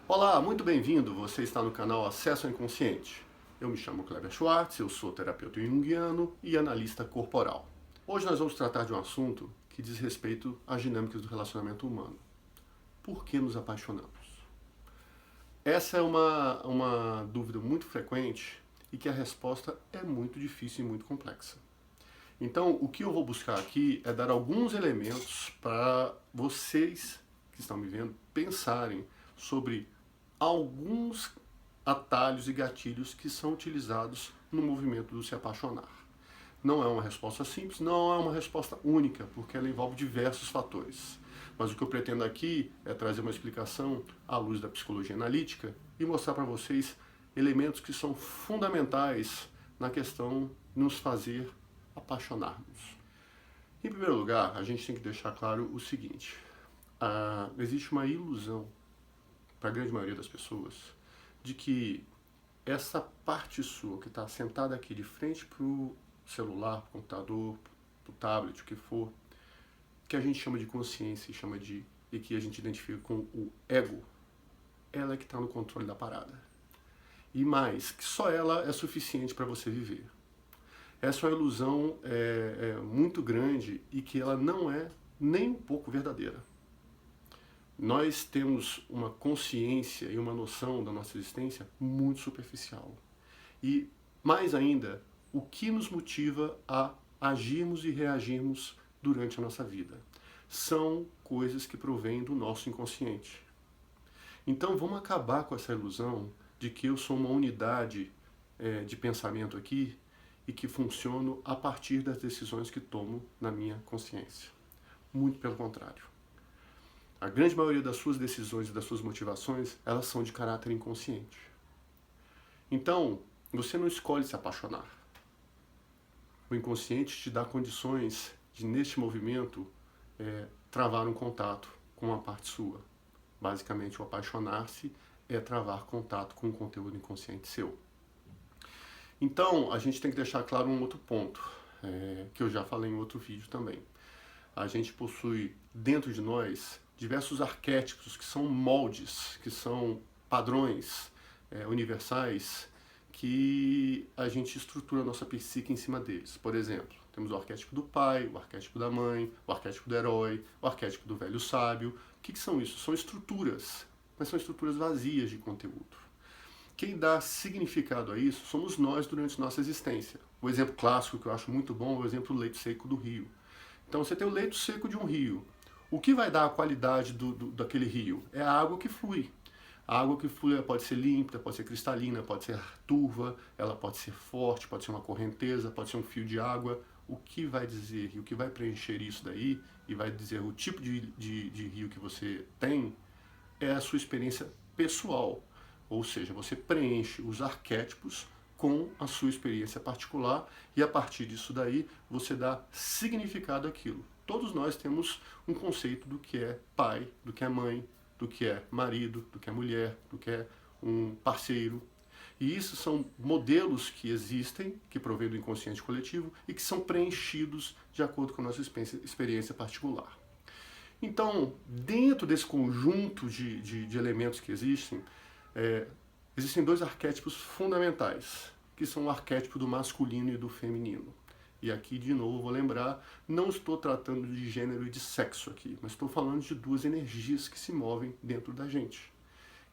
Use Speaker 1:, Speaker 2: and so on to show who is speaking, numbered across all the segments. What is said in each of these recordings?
Speaker 1: Olá, muito bem-vindo. Você está no canal Acesso ao Inconsciente. Eu me chamo Kleber Schwartz, eu sou terapeuta junguiano e analista corporal. Hoje nós vamos tratar de um assunto que diz respeito às dinâmicas do relacionamento humano. Por que nos apaixonamos? Essa é uma dúvida muito frequente e que a resposta é muito difícil e muito complexa. Então, o que eu vou buscar aqui é dar alguns elementos para vocês que estão me vendo pensarem sobre alguns atalhos e gatilhos que são utilizados no movimento do se apaixonar. Não é uma resposta simples, não é uma resposta única, porque ela envolve diversos fatores. Mas o que eu pretendo aqui é trazer uma explicação à luz da psicologia analítica e mostrar para vocês elementos que são fundamentais na questão de nos fazer apaixonarmos. Em primeiro lugar, a gente tem que deixar claro o seguinte: existe uma ilusão para a grande maioria das pessoas de que essa parte sua que está sentada aqui de frente para o celular, pro computador, pro tablet, o que for, que a gente chama de consciência e que a gente identifica com o ego, ela é que está no controle da parada. E mais, que só ela é suficiente para você viver. Essa é uma ilusão muito grande e que ela não é nem um pouco verdadeira. Nós temos uma consciência e uma noção da nossa existência muito superficial. E, mais ainda, o que nos motiva a agirmos e reagirmos durante a nossa vida são coisas que provêm do nosso inconsciente. Então, vamos acabar com essa ilusão de que eu sou uma unidade de pensamento aqui e que funciono a partir das decisões que tomo na minha consciência. Muito pelo contrário. A grande maioria das suas decisões e das suas motivações, elas são de caráter inconsciente. Então, você não escolhe se apaixonar. O inconsciente te dá condições de, neste movimento, travar um contato com uma parte sua. Basicamente, o apaixonar-se é travar contato com um conteúdo inconsciente seu. Então, a gente tem que deixar claro um outro ponto, que eu já falei em outro vídeo também. A gente possui dentro de nós diversos arquétipos que são moldes, que são padrões universais que a gente estrutura a nossa psique em cima deles. Por exemplo, temos o arquétipo do pai, o arquétipo da mãe, o arquétipo do herói, o arquétipo do velho sábio. O que são isso? São estruturas, mas são estruturas vazias de conteúdo. Quem dá significado a isso somos nós durante nossa existência. O exemplo clássico que eu acho muito bom é o exemplo do leito seco do rio. Então você tem o leito seco de um rio. O que vai dar a qualidade daquele rio? É a água que flui. A água que flui pode ser límpida, pode ser cristalina, pode ser turva, ela pode ser forte, pode ser uma correnteza, pode ser um fio de água. O que vai dizer e o que vai preencher isso daí e vai dizer o tipo de rio que você tem é a sua experiência pessoal. Ou seja, você preenche os arquétipos com a sua experiência particular e a partir disso daí você dá significado àquilo. Todos nós temos um conceito do que é pai, do que é mãe, do que é marido, do que é mulher, do que é um parceiro. E isso são modelos que existem, que provêm do inconsciente coletivo e que são preenchidos de acordo com a nossa experiência particular. Então, dentro desse conjunto de elementos que existem, existem dois arquétipos fundamentais, que são o arquétipo do masculino e do feminino. E aqui, de novo, vou lembrar, não estou tratando de gênero e de sexo aqui, mas estou falando de duas energias que se movem dentro da gente.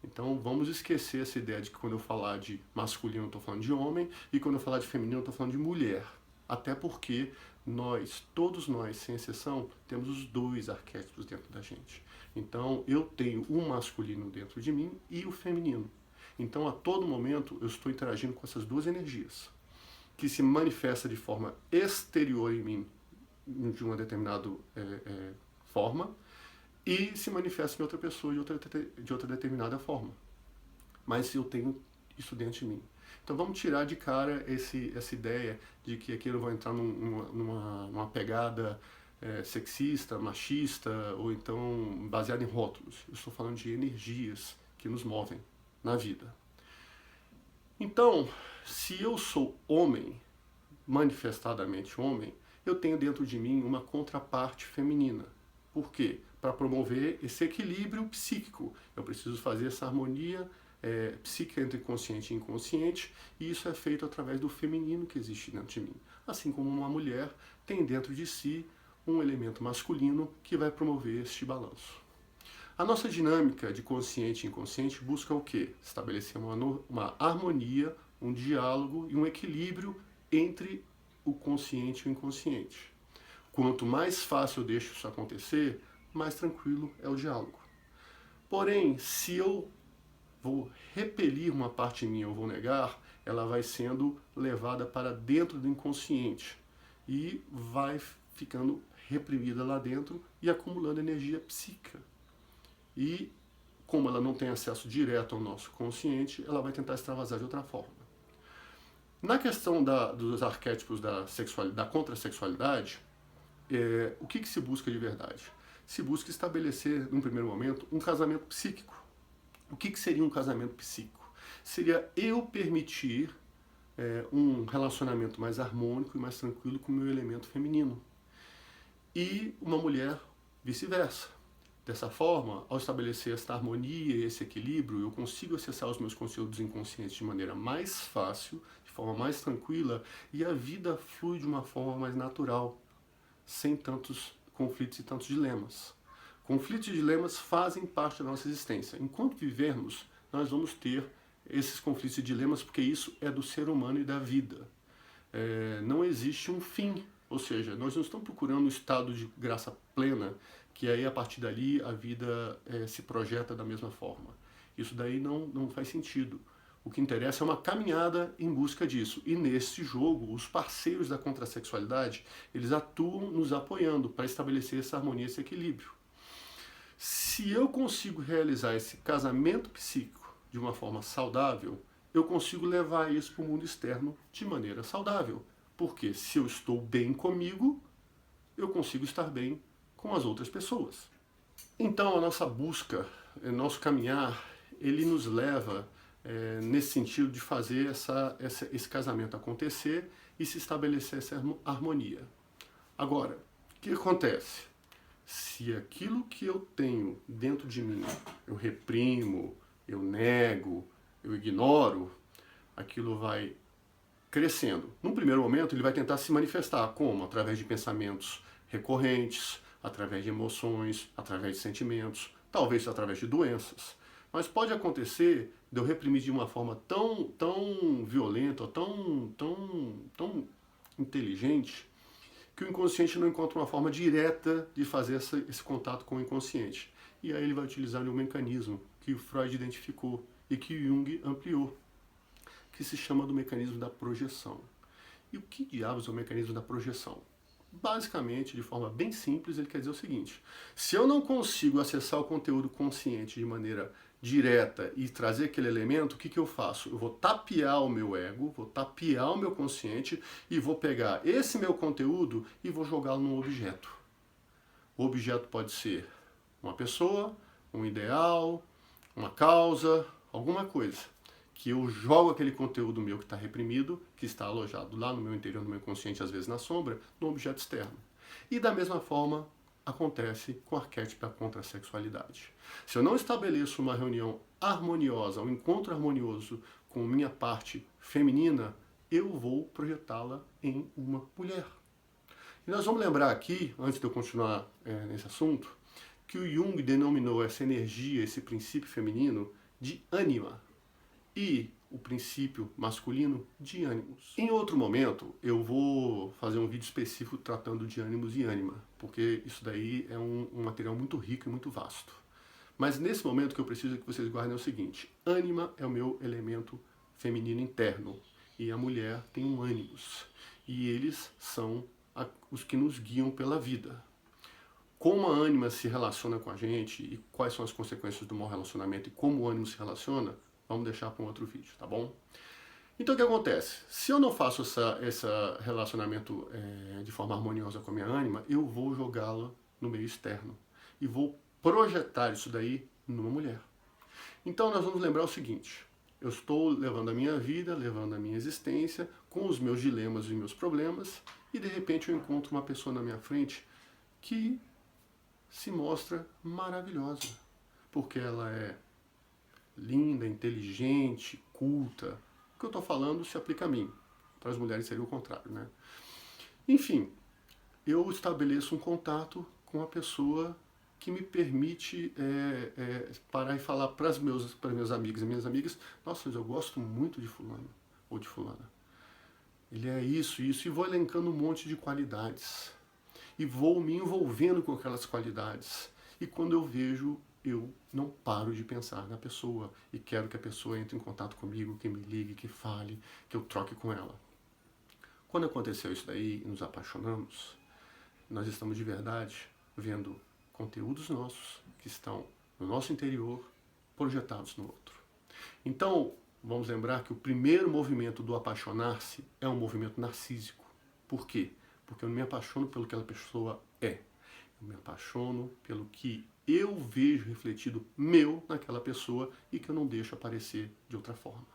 Speaker 1: Então, vamos esquecer essa ideia de que quando eu falar de masculino, eu estou falando de homem, e quando eu falar de feminino, eu estou falando de mulher. Até porque nós, todos nós, sem exceção, temos os dois arquétipos dentro da gente. Então, eu tenho o masculino dentro de mim e o feminino. Então, a todo momento, eu estou interagindo com essas duas energias, que se manifesta de forma exterior em mim, de uma determinada forma, e se manifesta em outra pessoa de outra determinada forma. Mas eu tenho isso dentro de mim. Então vamos tirar de cara essa ideia de que aqui eu vou entrar numa pegada sexista, machista, ou então baseada em rótulos. Eu estou falando de energias que nos movem na vida. Então, se eu sou homem, manifestadamente homem, eu tenho dentro de mim uma contraparte feminina. Por quê? para promover esse equilíbrio psíquico. Eu preciso fazer essa harmonia psíquica entre consciente e inconsciente, e isso é feito através do feminino que existe dentro de mim. Assim como uma mulher tem dentro de si um elemento masculino que vai promover este balanço. A nossa dinâmica de consciente e inconsciente busca o quê? Estabelecer uma harmonia, um diálogo e um equilíbrio entre o consciente e o inconsciente. Quanto mais fácil eu deixo isso acontecer, mais tranquilo é o diálogo. Porém, se eu vou repelir uma parte minha, eu vou negar, ela vai sendo levada para dentro do inconsciente e vai ficando reprimida lá dentro e acumulando energia psíquica. E como ela não tem acesso direto ao nosso consciente, ela vai tentar extravasar de outra forma. Na questão dos arquétipos da contrassexualidade, o que se busca de verdade? Se busca estabelecer, num primeiro momento, um casamento psíquico. O que seria um casamento psíquico? Seria eu permitir um relacionamento mais harmônico e mais tranquilo com o meu elemento feminino. E uma mulher vice-versa. Dessa forma, ao estabelecer esta harmonia e esse equilíbrio, eu consigo acessar os meus conteúdos inconscientes de maneira mais fácil, de forma mais tranquila, e a vida flui de uma forma mais natural, sem tantos conflitos e tantos dilemas. Conflitos e dilemas fazem parte da nossa existência. Enquanto vivermos, nós vamos ter esses conflitos e dilemas, porque isso é do ser humano e da vida. Não existe um fim, ou seja, nós não estamos procurando um estado de graça plena, que aí a partir dali a vida se projeta da mesma forma. Isso daí não faz sentido. O que interessa é uma caminhada em busca disso. E nesse jogo, os parceiros da contrassexualidade, eles atuam nos apoiando para estabelecer essa harmonia, esse equilíbrio. Se eu consigo realizar esse casamento psíquico de uma forma saudável, eu consigo levar isso para o mundo externo de maneira saudável. Porque se eu estou bem comigo, eu consigo estar bem com as outras pessoas. Então a nossa busca, o nosso caminhar, ele nos leva nesse sentido de fazer esse casamento acontecer e se estabelecer essa harmonia. Agora, o que acontece? Se aquilo que eu tenho dentro de mim eu reprimo, eu nego, eu ignoro, aquilo vai crescendo. Num primeiro momento, ele vai tentar se manifestar como? Através de pensamentos recorrentes, através de emoções, através de sentimentos, talvez através de doenças. Mas pode acontecer de eu reprimir de uma forma tão violenta, tão inteligente, que o inconsciente não encontra uma forma direta de fazer esse contato com o inconsciente. E aí ele vai utilizar um mecanismo que o Freud identificou e que Jung ampliou, que se chama do mecanismo da projeção. E o que diabos é o mecanismo da projeção? Basicamente, de forma bem simples, ele quer dizer o seguinte: se eu não consigo acessar o conteúdo consciente de maneira direta e trazer aquele elemento, o que eu faço? Eu vou tapear o meu ego, vou tapear o meu consciente e vou pegar esse meu conteúdo e vou jogá-lo num objeto. O objeto pode ser uma pessoa, um ideal, uma causa, alguma coisa. Que eu jogo aquele conteúdo meu que está reprimido, que está alojado lá no meu interior, no meu consciente, às vezes na sombra, no objeto externo. E da mesma forma acontece com o arquétipo da contrassexualidade. Se eu não estabeleço uma reunião harmoniosa, um encontro harmonioso com minha parte feminina, eu vou projetá-la em uma mulher. E nós vamos lembrar aqui, antes de eu continuar nesse assunto, que o Jung denominou essa energia, esse princípio feminino, de ânima. E o princípio masculino de ânimos. Em outro momento, eu vou fazer um vídeo específico tratando de ânimos e ânima, porque isso daí é um material muito rico e muito vasto. Mas nesse momento o que eu preciso que vocês guardem é o seguinte: ânima é o meu elemento feminino interno e a mulher tem um ânimos. E eles são os que nos guiam pela vida. Como a ânima se relaciona com a gente e quais são as consequências do mau relacionamento e como o ânimo se relaciona, vamos deixar para um outro vídeo, tá bom? Então o que acontece? Se eu não faço esse relacionamento de forma harmoniosa com a minha ânima, eu vou jogá-la no meio externo e vou projetar isso daí numa mulher. Então nós vamos lembrar o seguinte: eu estou levando a minha vida, levando a minha existência, com os meus dilemas e meus problemas, e de repente eu encontro uma pessoa na minha frente que se mostra maravilhosa, porque ela é linda, inteligente, culta. O que eu estou falando se aplica a mim. Para as mulheres seria o contrário, né? Enfim, eu estabeleço um contato com a pessoa que me permite parar e falar para meus amigos e minhas amigas: nossa, mas eu gosto muito de fulano ou de fulana. Ele é isso, e vou elencando um monte de qualidades. E vou me envolvendo com aquelas qualidades. E quando eu vejo, eu não paro de pensar na pessoa e quero que a pessoa entre em contato comigo, que me ligue, que fale, que eu troque com ela. Quando aconteceu isso daí e nos apaixonamos, nós estamos de verdade vendo conteúdos nossos que estão no nosso interior projetados no outro. Então, vamos lembrar que o primeiro movimento do apaixonar-se é um movimento narcísico. Por quê? Porque eu não me apaixono pelo que aquela pessoa é. Eu me apaixono pelo que eu vejo refletido meu naquela pessoa e que eu não deixo aparecer de outra forma.